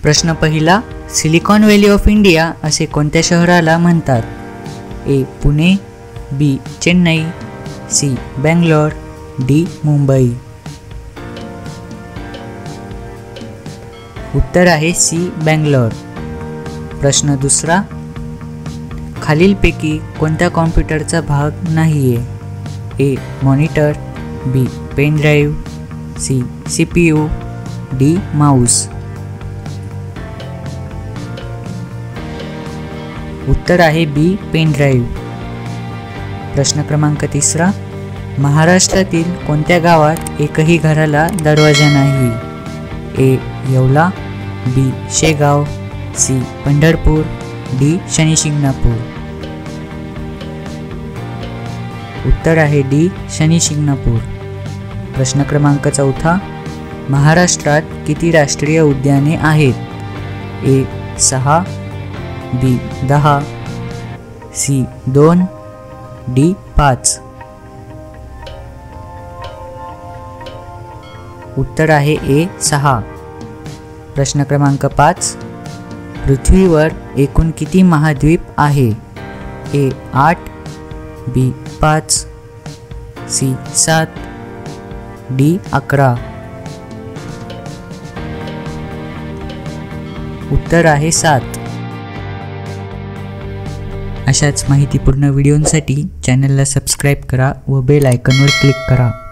प्रश्न पहिला, silicon valley of India असे कोणत्या शहराला म्हणतात? ए. पुणे, बी. चेन्नई, सी. बेंगलोर, डी. मुंबई. उत्तर आहे सी. बेंगलोर. प्रश्न दुसरा, खालीलपैकी कोणत्या कॉम्प्युटरचा भाग नाहीये? A. Monitor, B. Pen drive, C. CPU, D. Mouse. उत्तर आहे बी. Pen drive. प्रश्न क्रमांक तिसरा, महाराष्ट्रातील कोणत्या गावात एकही घराला दरवाजा नाही? ए. येवला, बी. शेगाव, सी. पंढरपूर, डी. शनिशिंगणापूर. उत्तर आहे डी. शनिशिंगणापूर. प्रश्न क्रमांक चौथा, महाराष्ट्रात किती राष्ट्रीय उद्याने आहेत? ए. 6, बी. 10, सी. 2, डी. 5. उत्तर आहे ए. 6. प्रश्न क्रमांक 5, पृथ्वीवर एकूण किती महाद्वीप आहे? ए. 8, बी. 5, सी. 7, डी. 11. उत्तर आहे 7. अशाच माहितीपूर्ण व्हिडिओंसाठी चॅनलला सबस्क्राईब करा व बेल आयकॉनवर क्लिक करा.